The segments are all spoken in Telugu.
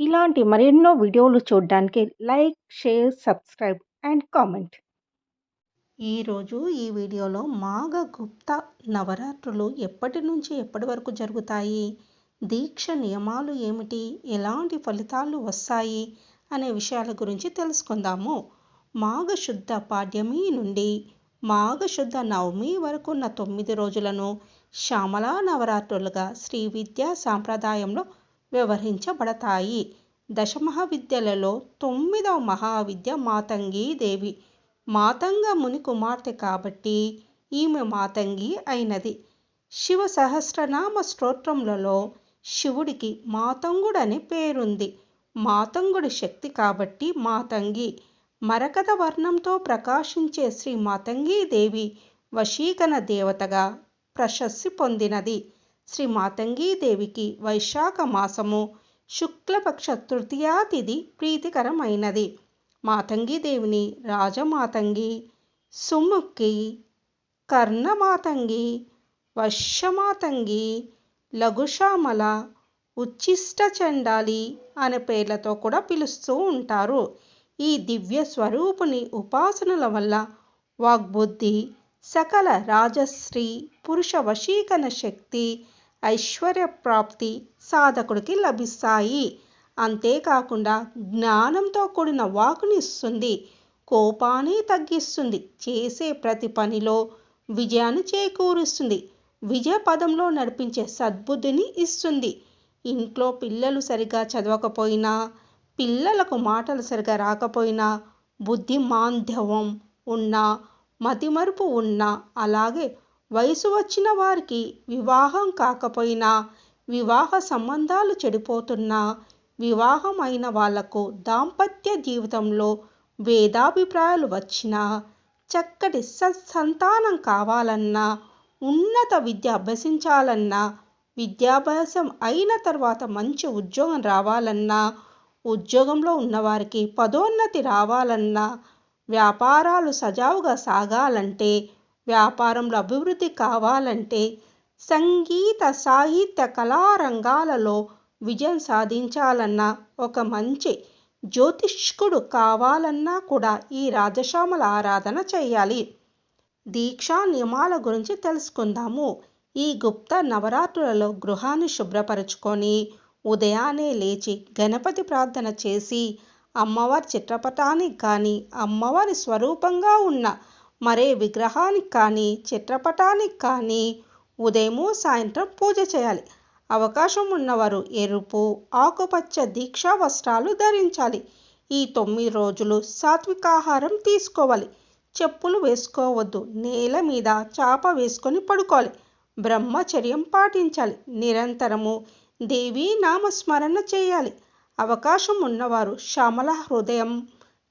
ఇలాంటి మరెన్నో వీడియోలు చూడడానికి like, share, subscribe and comment. ఈరోజు ఈ వీడియోలో మాఘ గుప్త నవరాత్రులు ఎప్పటి నుంచి ఎప్పటి వరకు జరుగుతాయి, దీక్ష నియమాలు ఏమిటి, ఎలాంటి ఫలితాలు వస్తాయి అనే విషయాల గురించి తెలుసుకుందాము. మాఘశుద్ధ పాడ్యమి నుండి మాఘశుద్ధ నవమి వరకు ఉన్న 9 రోజులను శ్యామలా నవరాత్రులుగా శ్రీ విద్యా సాంప్రదాయంలో వ్యవహరించబడతాయి. దశమహావిద్యలలో 9వ మహావిద్య మాతంగి దేవి. మాతంగ ముని కుమార్తె కాబట్టి ఈమె మాతంగి అయినది. శివ సహస్రనామ స్తోత్రములలో శివుడికి మాతంగుడనే పేరుంది. మాతంగుడి శక్తి కాబట్టి మాతంగి. మరకత వర్ణంతో ప్రకాశించే శ్రీ మాతంగి దేవి వశీకరణ దేవతగా ప్రశస్తి పొందినది. శ్రీ మాతంగి దేవికి వైశాఖ మాసము శుక్లపక్ష తృతీయా తిథి ప్రీతికరమైనది. మాతంగి దేవిని రాజమాతంగి, సుముఖి, కర్ణమాతంగి, వర్షమాతంగి, లఘుశ్యామల, ఉచ్ఛిష్ట చండాలి అనే పేర్లతో కూడా పిలుస్తూ ఉంటారు. ఈ దివ్య స్వరూపుని ఉపాసనల వల్ల వాగ్బుద్ధి, సకల రాజశ్రీ, పురుష వశీకరణ శక్తి, ఐశ్వర్య ప్రాప్తి సాధకుడికి లభిస్తాయి. అంతేకాకుండా జ్ఞానంతో కూడిన వాకుని ఇస్తుంది, కోపాన్ని తగ్గిస్తుంది, చేసే ప్రతి పనిలో విజయాన్ని చేకూరుస్తుంది, విజయ పదంలో నడిపించే సద్బుద్ధిని ఇస్తుంది. ఇంట్లో పిల్లలు సరిగా చదవకపోయినా, పిల్లలకు మాటలు సరిగా రాకపోయినా, బుద్ధి మాంద్యవం ఉన్నా, మతిమరుపు ఉన్నా, అలాగే వయసు వచ్చిన వారికి వివాహం కాకపోయినా, వివాహ సంబంధాలు చెడిపోతున్నా, వివాహం అయిన వాళ్లకు దాంపత్య జీవితంలో భేదాభిప్రాయాలు వచ్చినా, చక్కటి సత్సంతానం కావాలన్నా, ఉన్నత విద్య అభ్యసించాలన్నా, విద్యాభ్యాసం అయిన తర్వాత మంచి ఉద్యోగం రావాలన్నా, ఉద్యోగంలో ఉన్నవారికి పదోన్నతి రావాలన్నా, వ్యాపారాలు సజావుగా సాగాలంటే, వ్యాపారంలో అభివృద్ధి కావాలంటే, సంగీత సాహిత్య కళారంగాలలో విజయం సాధించాలన్నా, ఒక మంచి జ్యోతిష్కుడు కావాలన్నా కూడా ఈ రాజశ్యామల ఆరాధన చేయాలి. దీక్షా నియమాల గురించి తెలుసుకుందాము. ఈ గుప్త నవరాత్రులలో గృహాన్ని శుభ్రపరచుకొని ఉదయాన్నే లేచి గణపతి ప్రార్థన చేసి, అమ్మవారి చిత్రపటానికి కానీ, అమ్మవారి స్వరూపంగా ఉన్న మరే విగ్రహానికి కానీ, చిత్రపటానికి కానీ ఉదయము సాయంత్రం పూజ చేయాలి. అవకాశం ఉన్నవారు ఎరుపు, ఆకుపచ్చ దీక్షా వస్త్రాలు ధరించాలి. ఈ 9 రోజులు సాత్వికాహారం తీసుకోవాలి. చెప్పులు వేసుకోవద్దు. నేల మీద చాప వేసుకొని పడుకోవాలి. బ్రహ్మచర్యం పాటించాలి. నిరంతరము దేవీ నామస్మరణ చేయాలి. అవకాశం ఉన్నవారు శ్యామల హృదయం,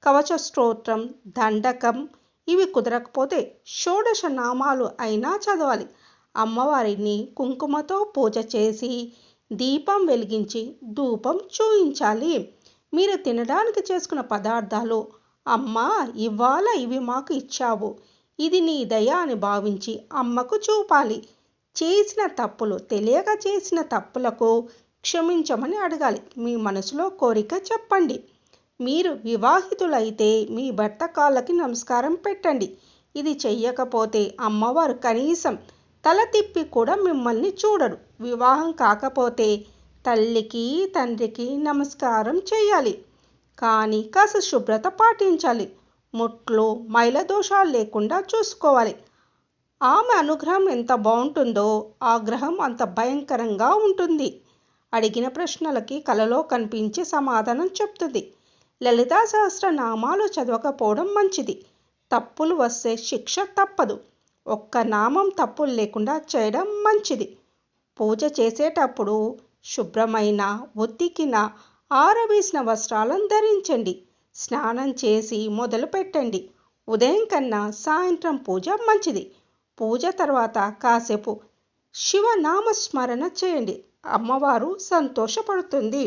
కవచ స్తోత్రం, దండకం ఇవి కుదరకపోతే షోడశ నామాలు అయినా చదవాలి. అమ్మవారిని కుంకుమతో పూజ చేసి, దీపం వెలిగించి ధూపం చూయించాలి. మీరు తినడానికి చేసుకున్న పదార్థాలు, అమ్మా ఇవాళ ఇవి మాకు ఇచ్చావు, ఇది నీ దయ అని భావించి అమ్మకు చూపాలి. చేసిన తప్పులు, తెలియక చేసిన తప్పులకు క్షమించమని అడగాలి. మీ మనసులో కోరిక చెప్పండి. మీరు వివాహితులైతే మీ భర్త కాళ్ళకి నమస్కారం పెట్టండి. ఇది చెయ్యకపోతే అమ్మవారు కనీసం తల తిప్పి కూడా మిమ్మల్ని చూడరు. వివాహం కాకపోతే తల్లికి, తండ్రికి నమస్కారం చేయాలి. కానీ కాస్త శుభ్రత పాటించాలి. ముట్లు, మైల దోషాలు లేకుండా చూసుకోవాలి. ఆమె అనుగ్రహం ఎంత బాగుంటుందో ఆ గ్రహం అంత భయంకరంగా ఉంటుంది. అడిగిన ప్రశ్నలకి కలలో కనిపించే సమాధానం చెప్తుంది. లలితా సహస్రనామాలు చదవకపోవడం మంచిది. తప్పులు వస్తే శిక్ష తప్పదు. ఒక్క నామం తప్పులు లేకుండా చేయడం మంచిది. పూజ చేసేటప్పుడు శుభ్రమైన, ఉతికిన, ఆరవేసిన వస్త్రాలను ధరించండి. స్నానం చేసి మొదలు పెట్టండి. ఉదయం కన్నా సాయంత్రం పూజ మంచిది. పూజ తర్వాత కాసేపు శివనామస్మరణ చేయండి. అమ్మవారు సంతోషపడుతుంది.